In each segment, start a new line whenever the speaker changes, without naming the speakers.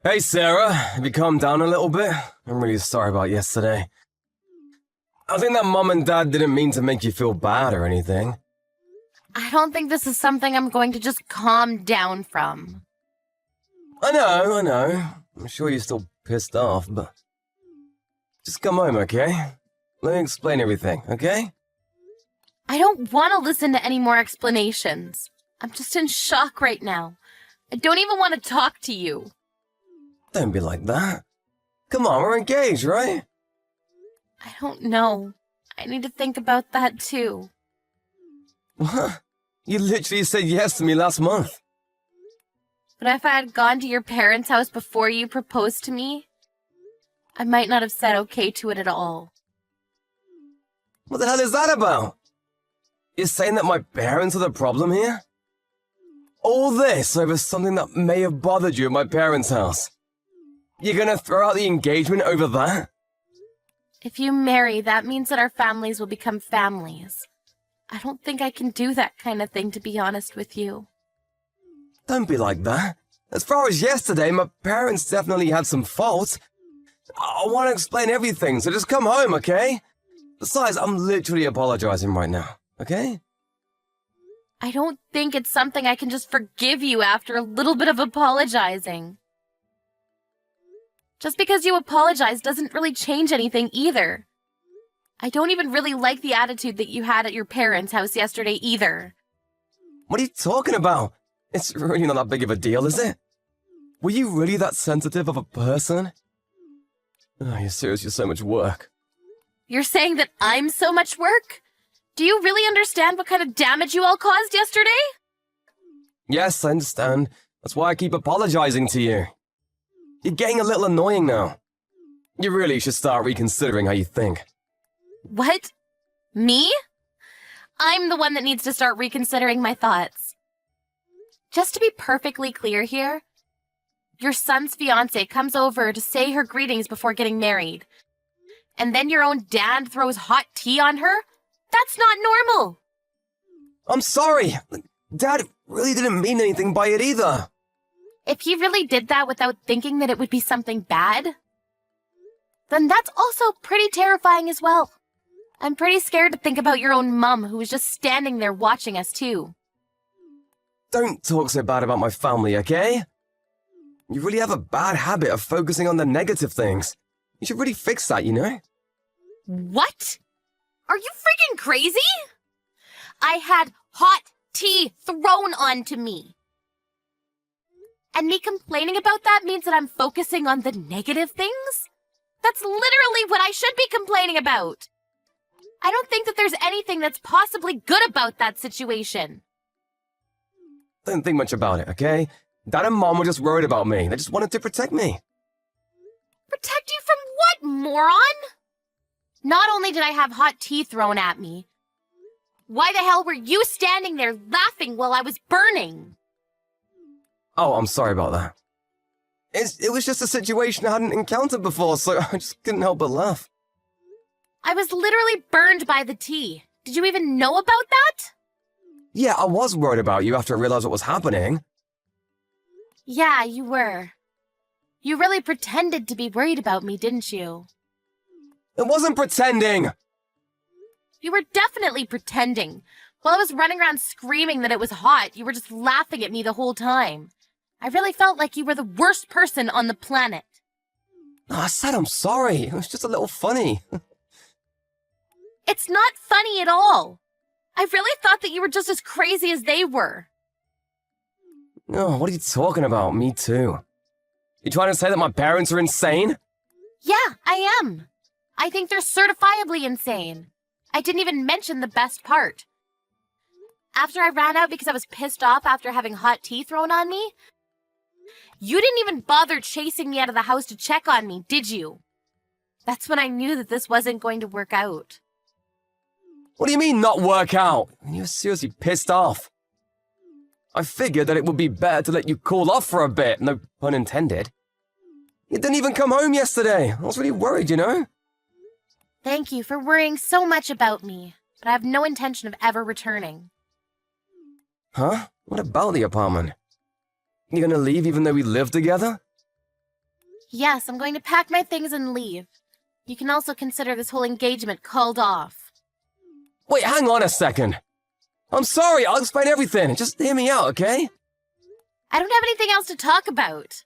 Hey Sarah, have you calmed down a little bit? I'm really sorry about yesterday. I think that Mom and Dad didn't mean to make you feel bad or anything.
I don't think this is something I'm going to just calm down from.
I know. I'm sure you're still pissed off, but... Just come home, okay? Let me explain everything, okay?
I don't want to listen to any more explanations. I'm just in shock right now. I don't even want to talk to you.
Don't be like that. Come on, we're engaged, right?
I don't know. I need to think about that too.
What? You literally said yes to me last month.
But if I had gone to your parents' house before you proposed to me, I might not have said okay to it at all.
What the hell is that about? You're saying that my parents are the problem here? All this over something that may have bothered you at my parents' house. You're gonna throw out the engagement over that?
If you marry, that means that our families will become families. I don't think I can do that kind of thing, to be honest with you.
Don't be like that. As far as yesterday, my parents definitely had some faults. I want to explain everything, so just come home, okay? Besides, I'm literally apologizing right now, okay?
I don't think it's something I can just forgive you after a little bit of apologizing. Just because you apologize doesn't really change anything either. I don't even really like the attitude that you had at your parents' house yesterday either.
What are you talking about? It's really not that big of a deal, is it? Were you really that sensitive of a person? Oh, you're seriously so much work.
You're saying that I'm so much work? Do you really understand what kind of damage you all caused yesterday?
Yes, I understand. That's why I keep apologizing to you. You're getting a little annoying now. You really should start reconsidering how you think.
What? Me? I'm the one that needs to start reconsidering my thoughts. Just to be perfectly clear here, your son's fiancé comes over to say her greetings before getting married. And then your own dad throws hot tea on her? That's not normal!
I'm sorry! Dad really didn't mean anything by it either.
If he really did that without thinking that it would be something bad, then that's also pretty terrifying as well. I'm pretty scared to think about your own mum who was just standing there watching us too.
Don't talk so bad about my family, okay? You really have a bad habit of focusing on the negative things. You should really fix that, you know?
What? Are you freaking crazy? I had hot tea thrown onto me. And me complaining about that means that I'm focusing on the negative things? That's literally what I should be complaining about. I don't think that there's anything that's possibly good about that situation.
Don't think much about it, okay? Dad and Mom were just worried about me. They just wanted to protect me.
Protect you from what, moron? Not only did I have hot tea thrown at me, why the hell were you standing there laughing while I was burning?
Oh, I'm sorry about that. It was just a situation I hadn't encountered before, so I just couldn't help but laugh.
I was literally burned by the tea. Did you even know about that?
Yeah, I was worried about you after I realized what was happening.
Yeah, you were. You really pretended to be worried about me, didn't you?
It wasn't pretending!
You were definitely pretending. While I was running around screaming that it was hot, you were just laughing at me the whole time. I really felt like you were the worst person on the planet.
No, I said I'm sorry. It was just a little funny.
It's not funny at all. I really thought that you were just as crazy as they were.
No, what are you talking about? Me too. You trying to say that my parents are insane?
Yeah, I am. I think they're certifiably insane. I didn't even mention the best part. After I ran out because I was pissed off after having hot tea thrown on me, you didn't even bother chasing me out of the house to check on me, did you? That's when I knew that this wasn't going to work out.
What do you mean, not work out? You were seriously pissed off. I figured that it would be better to let you cool off for a bit, no pun intended. You didn't even come home yesterday. I was really worried, you know?
Thank you for worrying so much about me, but I have no intention of ever returning.
Huh? What about the apartment? You gonna leave even though we live together?
Yes, I'm going to pack my things and leave. You can also consider this whole engagement called off.
Wait, hang on a second. I'm sorry, I'll explain everything. Just hear me out, okay?
I don't have anything else to talk about.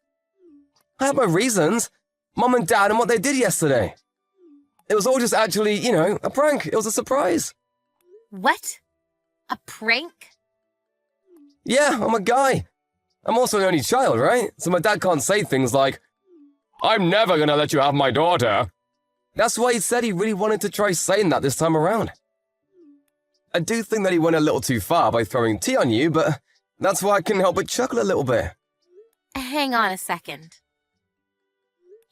I have my reasons. Mom and Dad and what they did yesterday. It was all just actually, a prank. It was a surprise.
What? A prank?
Yeah, I'm a guy. I'm also an only child, right? So my dad can't say things like, I'm never gonna let you have my daughter. That's why he said he really wanted to try saying that this time around. I do think that he went a little too far by throwing tea on you, but that's why I couldn't help but chuckle a little bit.
Hang on a second.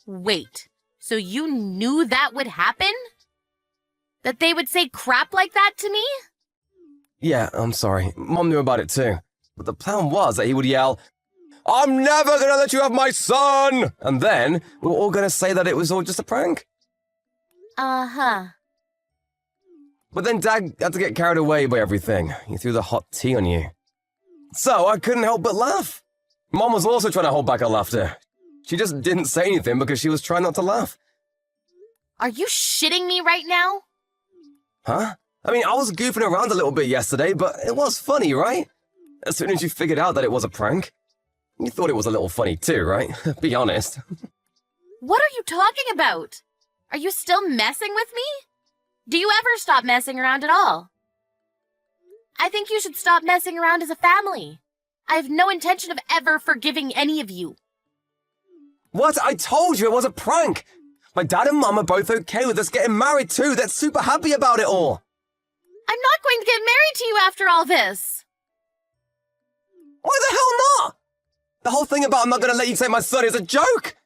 Wait, so you knew that would happen? That they would say crap like that to me?
Yeah, I'm sorry. Mom knew about it too. But the plan was that he would yell, I'm never gonna let you have my son! And then we were all gonna say that it was all just a prank.
Uh-huh.
But then Dad had to get carried away by everything. He threw the hot tea on you. So I couldn't help but laugh. Mom was also trying to hold back her laughter. She just didn't say anything because she was trying not to laugh.
Are you shitting me right now?
Huh? I mean, I was goofing around a little bit yesterday, but it was funny, right? As soon as you figured out that it was a prank. You thought it was a little funny too, right? Be honest.
What are you talking about? Are you still messing with me? Do you ever stop messing around at all? I think you should stop messing around as a family. I have no intention of ever forgiving any of you.
What? I told you it was a prank! My dad and mom are both okay with us getting married too. They're super happy about it all.
I'm not going to get married to you after all this.
Why the hell not? The whole thing about I'm not going to let you take my son is a joke.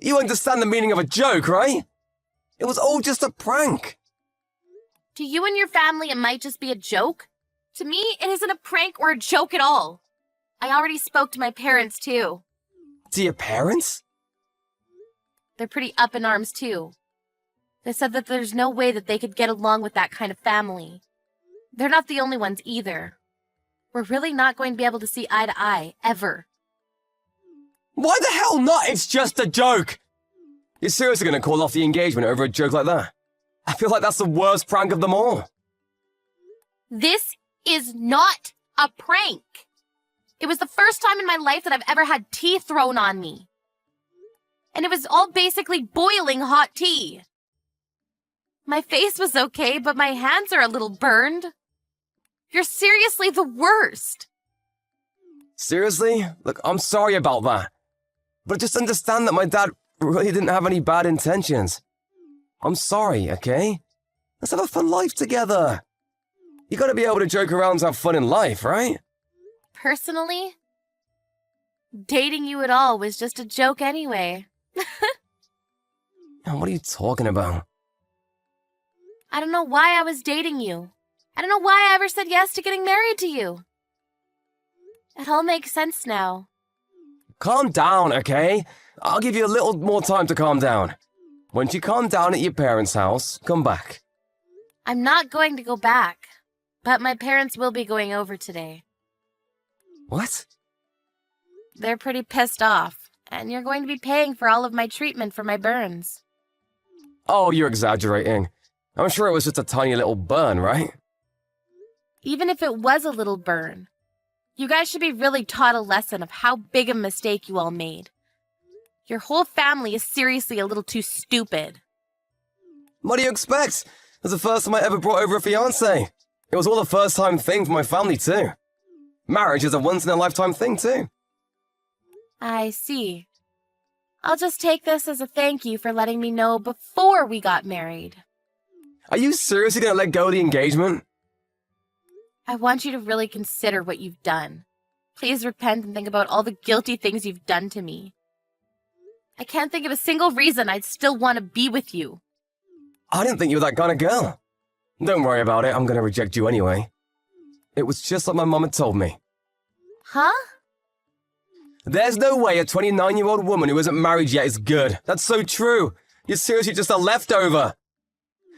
You understand the meaning of a joke, right? It was all just a prank.
To you and your family, it might just be a joke. To me, it isn't a prank or a joke at all. I already spoke to my parents, too.
To your parents?
They're pretty up in arms, too. They said that there's no way that they could get along with that kind of family. They're not the only ones, either. We're really not going to be able to see eye to eye, ever.
Why the hell not? It's just a joke. You're seriously going to call off the engagement over a joke like that? I feel like that's the worst prank of them all.
This is not a prank. It was the first time in my life that I've ever had tea thrown on me. And it was all basically boiling hot tea. My face was okay, but my hands are a little burned. You're seriously the worst.
Seriously? Look, I'm sorry about that. But just understand that my dad really didn't have any bad intentions. I'm sorry, okay? Let's have a fun life together. You gotta be able to joke around to have fun in life, right?
Personally, dating you at all was just a joke anyway.
What are you talking about?
I don't know why I was dating you. I don't know why I ever said yes to getting married to you. It all makes sense now.
Calm down, okay? I'll give you a little more time to calm down. Once you calm down at your parents' house, come back.
I'm not going to go back, but my parents will be going over today.
What?
They're pretty pissed off, and you're going to be paying for all of my treatment for my burns.
Oh, you're exaggerating. I'm sure it was just a tiny little burn, right?
Even if it was a little burn, you guys should be really taught a lesson of how big a mistake you all made. Your whole family is seriously a little too stupid.
What do you expect? It was the first time I ever brought over a fiancé. It was all a first-time thing for my family, too. Marriage is a once-in-a-lifetime thing, too.
I see. I'll just take this as a thank you for letting me know before we got married.
Are you seriously gonna let go of the engagement?
I want you to really consider what you've done. Please repent and think about all the guilty things you've done to me. I can't think of a single reason I'd still want to be with you.
I didn't think you were that kind of girl. Don't worry about it, I'm gonna reject you anyway. It was just like my mom had told me.
Huh?
There's no way a 29-year-old woman who isn't married yet is good. That's so true. You're seriously just a leftover.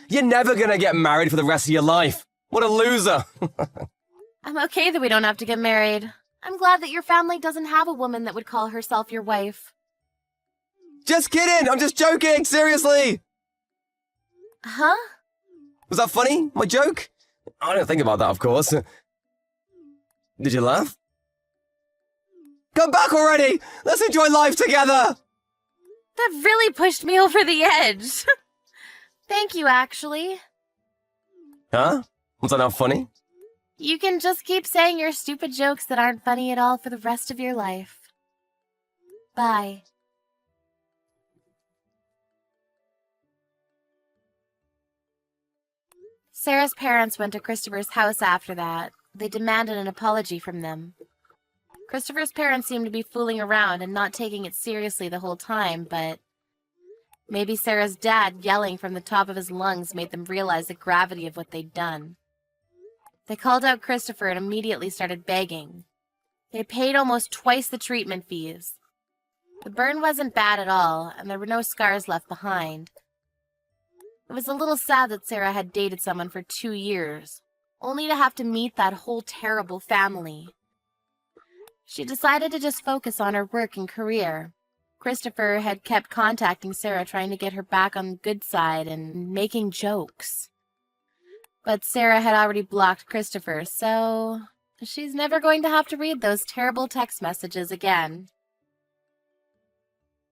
You're never gonna get married for the rest of your life. What a loser.
I'm okay that we don't have to get married. I'm glad that your family doesn't have a woman that would call herself your wife.
Just kidding! I'm just joking! Seriously!
Huh?
Was that funny? My joke? I didn't think about that, of course. Did you laugh? Come back already! Let's enjoy life together!
That really pushed me over the edge. Thank you, actually.
Huh? Was that not funny?
You can just keep saying your stupid jokes that aren't funny at all for the rest of your life. Bye. Sarah's parents went to Christopher's house after that. They demanded an apology from them. Christopher's parents seemed to be fooling around and not taking it seriously the whole time, but maybe Sarah's dad yelling from the top of his lungs made them realize the gravity of what they'd done. They called out Christopher and immediately started begging. They paid almost twice the treatment fees. The burn wasn't bad at all, and there were no scars left behind. It was a little sad that Sarah had dated someone for 2 years, only to have to meet that whole terrible family. She decided to just focus on her work and career. Christopher had kept contacting Sarah, trying to get her back on the good side and making jokes. But Sarah had already blocked Christopher, so she's never going to have to read those terrible text messages again.